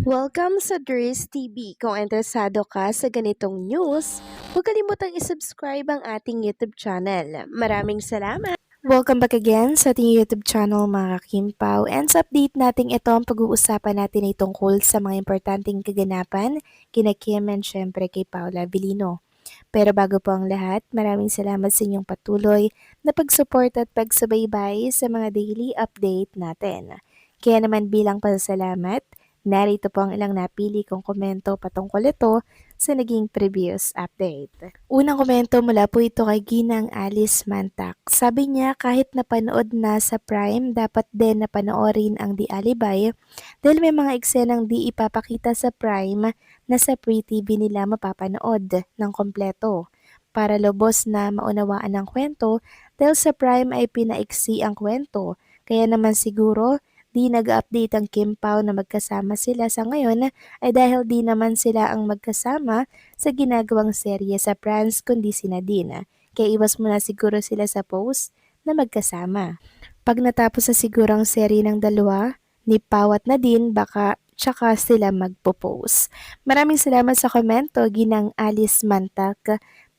Welcome sa Dries TV. Kung interesado ka sa ganitong news, huwag kalimutang isubscribe ang ating YouTube channel. Maraming salamat! Welcome back again sa ating YouTube channel mga Kimpaw. And sa update natin ito ang pag-uusapan natin ay tungkol sa mga importanteng kaganapan kina Kim and syempre kay Paula Avellino. Pero bago po ang lahat, maraming salamat sa inyong patuloy na pag-support at pagsubaybay sa mga daily update natin. Kaya naman bilang pasasalamat, narito po ang ilang napili kong komento patungkol ito sa naging previous update. Unang komento mula po ito kay Ginang Alice Mantak. Sabi niya kahit napanood na sa Prime, dapat din napanoorin ang The Alibay dahil may mga eksenang di ipapakita sa Prime na sa Free TV nila mapapanood ng kompleto para lubos na maunawaan ang kwento dahil sa Prime ay pinaiksi ang kwento. Kaya naman siguro di nag-update ang Kim Pao na magkasama sila sa ngayon ay dahil di naman sila ang magkasama sa ginagawang serye sa France kundi si Nadine. Kaya iwas muna siguro sila sa post na magkasama. Pag natapos sa siguro ang serye ng dalawa, ni Pao at Nadine, baka tsaka sila magpo-post. Maraming salamat sa komento, Ginang Alice Mantak.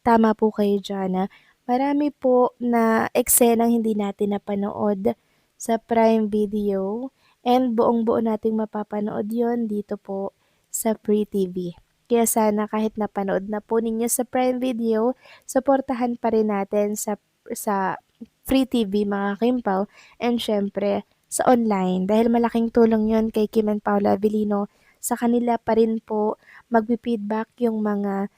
Tama po kayo dyan. Marami po na eksenang hindi natin napanood sa Prime Video and buong-buo nating mapapanood yon dito po sa Free TV. Kaya sana kahit napanood na po ninyo sa Prime Video, suportahan pa rin natin sa Free TV mga Kimpaw and syempre sa online dahil malaking tulong yon kay Kim and Paula Avellino. Sa kanila pa rin po magpi-feedback yung mga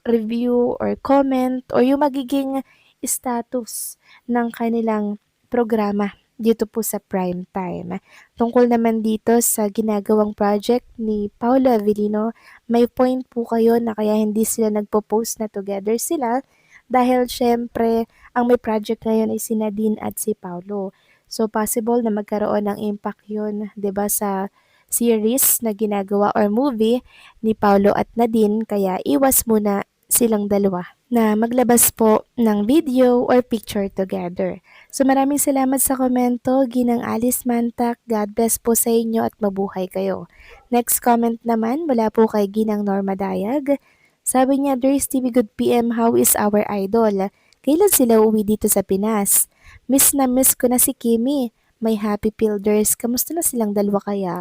review or comment or yung magiging status ng kanilang programa dito po sa prime time. Tungkol naman dito sa ginagawang project ni Paula Avellino, may point po kayo na kaya hindi sila nagpo-post na together sila dahil syempre ang may project ngayon ay si Nadine at si Paulo. So possible na magkaroon ng impact yun, 'di ba, sa series na ginagawa or movie ni Paulo at Nadine kaya iwas muna silang dalawa na maglabas po ng video or picture together. So maraming salamat sa komento, Ginang Alice Mantak. God bless po sa inyo at mabuhay kayo. Next comment naman mula po kay Ginang Norma Dayag. Sabi niya, Dries TV Good PM, how is our idol? Kailan sila uwi dito sa Pinas? Miss na miss ko na si Kimi. May happy builders. Kamusta na silang dalawa kaya?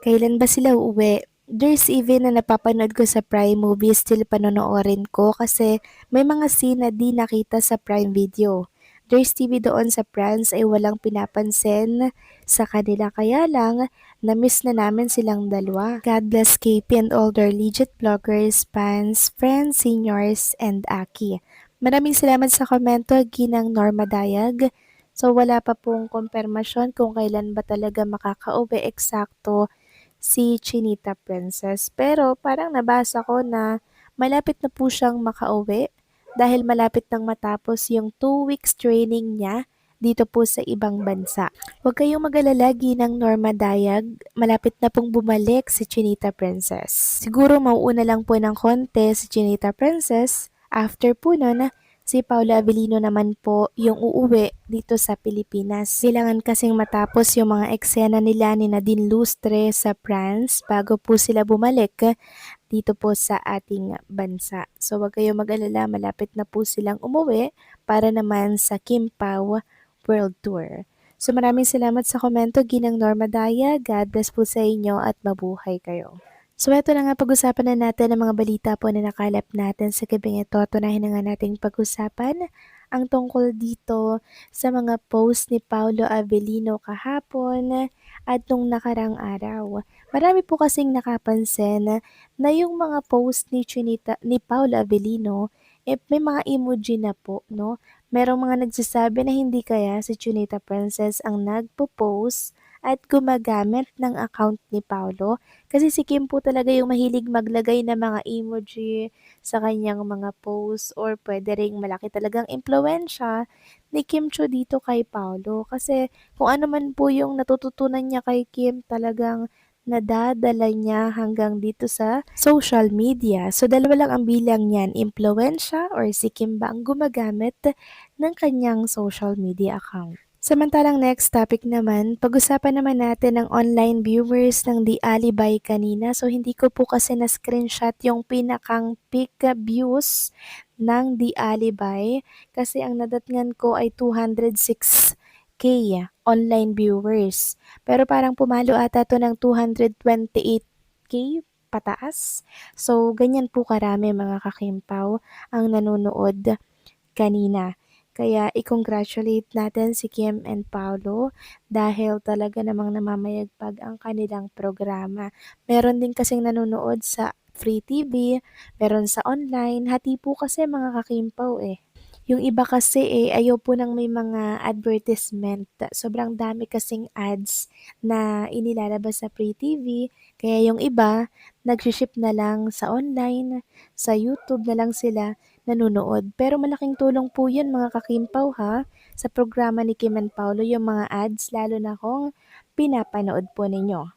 Kailan ba sila uuwi? There's even na napapanood ko sa Prime Movie, still panonoorin ko kasi may mga scene na di nakita sa Prime Video. There's TV doon sa France ay walang pinapansin sa kanila kaya lang na-miss na namin silang dalawa. God bless KP and all their legit bloggers, fans, friends, seniors, and Aki. Maraming salamat sa komento, Ginang Norma Dayag. So wala pa pong konfirmasyon kung kailan ba talaga makakauwi eksakto si Chinita Princess. Pero parang nabasa ko na malapit na po siyang makauwi dahil malapit nang matapos yung 2 weeks training niya dito po sa ibang bansa. Huwag kayong mag-alala, Ginang Norma Dayag, malapit na pong bumalik si Chinita Princess. Siguro mauuna lang po ng konti si Chinita Princess. After po nun, si Paula Avellino naman po yung uuwi dito sa Pilipinas. Kailangan kasing matapos yung mga eksena nila ni Nadine Lustre sa France bago po sila bumalik dito po sa ating bansa. So wag kayong mag-alala, malapit na po silang umuwi para naman sa Kim Pao World Tour. So maraming salamat sa komento, Ginang Norma Daya. God bless po sa inyo at mabuhay kayo. So ito na nga, pag-usapan na natin ang mga balita po na nakalap natin sa gabing ito. Tunahin na nga nating pag-usapan ang tungkol dito sa mga post ni Paulo Avellino kahapon at nung nakarang araw. Marami po kasing nakapansin na yung mga post ni Paulo Avellino, may mga emoji na po, no? Merong mga nagsasabi na hindi kaya si Chinita Princess ang nagpo-post at gumagamit ng account ni Paulo kasi si Kim po talaga yung mahilig maglagay ng mga emoji sa kanyang mga posts or pwede ring malaki talagang impluensya ni Kim Cho dito kay Paulo kasi kung ano man po yung natututunan niya kay Kim talagang nadadala niya hanggang dito sa social media. So dalawa lang ang bilang niyan, impluensya or si Kim ba ang gumagamit ng kanyang social media account. Samantalang next topic naman, pag-usapan naman natin ang online viewers ng The Alibay kanina. So hindi ko po kasi na-screenshot yung pinakang peak views ng The Alibay kasi ang nadatngan ko ay 206K online viewers. Pero parang pumalo ata to ng 228K pataas. So ganyan po karami mga kakimpaw ang nanonood kanina. Kaya i-congratulate natin si Kim and Paolo dahil talaga namang namamayagpag ang kanilang programa. Meron din kasing nanonood sa Free TV, meron sa online, hati po kasi mga kakimpaw eh. Yung iba kasi ayaw po ng may mga advertisement. Sobrang dami kasing ads na inilalabas sa Free TV. Kaya yung iba, nag-ship na lang sa online, sa YouTube na lang sila nanonood. Pero malaking tulong po yun mga kakimpaw ha, sa programa ni Kim and Paolo, yung mga ads, lalo na kung pinapanood po ninyo.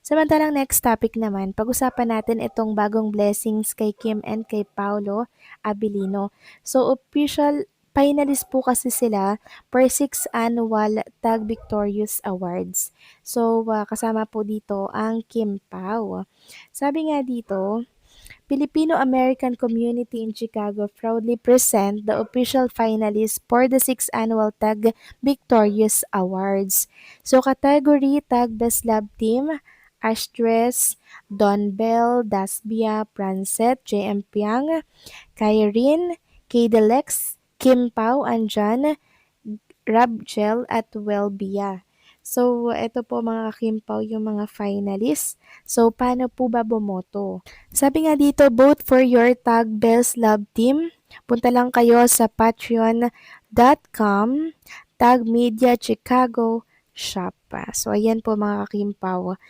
Samantalang next topic naman, pag-usapan natin itong bagong blessings kay Kim and kay Paolo Abilino. So official finalist po kasi sila for 6th annual Tag Victorious Awards. So kasama po dito ang Kim Pao. Sabi nga dito, Filipino-American community in Chicago proudly present the official finalists for the 6th annual Tag Victorious Awards. So category Tag Best Love Team, Ashtress, Don Bell, Dasbia, Prancet, JM Piang, Kyrene, Kdelex, Kim Pao, Anjan, Rabgel at Welbia. So, ito po mga kakimpaw yung mga finalists. So, paano po ba bumoto? Sabi nga dito, vote for your tag Best Love Team. Punta lang kayo sa patreon.com tag Media Chicago Shop. So, ayan po mga kakimpaw.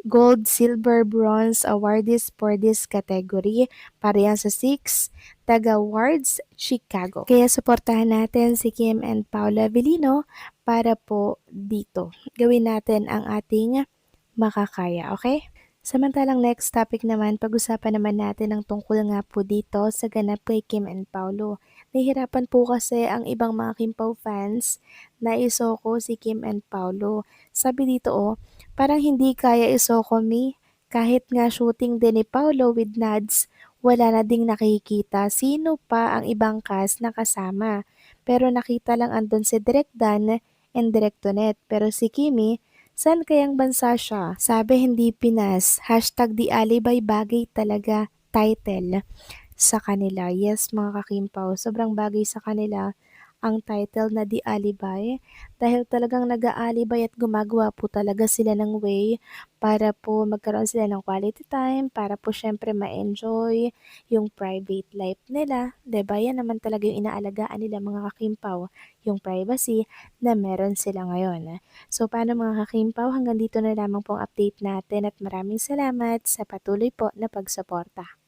Gold, Silver, Bronze awardees for this category. Para yan sa 6 Tag Awards Chicago. Kaya suportahan natin si Kim and Paula Avellino para po dito. Gawin natin ang ating makakaya, okay? Samantalang next topic naman, pag-usapan naman natin ang tungkol nga po dito sa ganap kay Kim and Paulo. Nahihirapan po kasi ang ibang mga Kim Pao fans na isoko si Kim and Paulo. Sabi dito parang hindi kaya isoko mi. Kahit nga shooting din ni Paulo with Nads, wala na ding nakikita sino pa ang ibang cast na kasama. Pero nakita lang andun si Direk Dan and Direk Tonet. Pero si Kimi, saan kayang bansa siya? Sabi hindi Pinas. Hashtag di alibay bagay talaga title sa kanila. Yes mga kakimpaw, sobrang bagay sa kanila ang title na Di Alibay dahil talagang nag-aalibay at gumagawa po talaga sila ng way para po magkaroon sila ng quality time, para po syempre ma-enjoy yung private life nila. 'Di ba? Yan naman talaga yung inaalagaan nila mga kakimpaw, yung privacy na meron sila ngayon. So paano mga kakimpaw, hanggang dito na lamang po ang update natin at maraming salamat sa patuloy po na pagsuporta.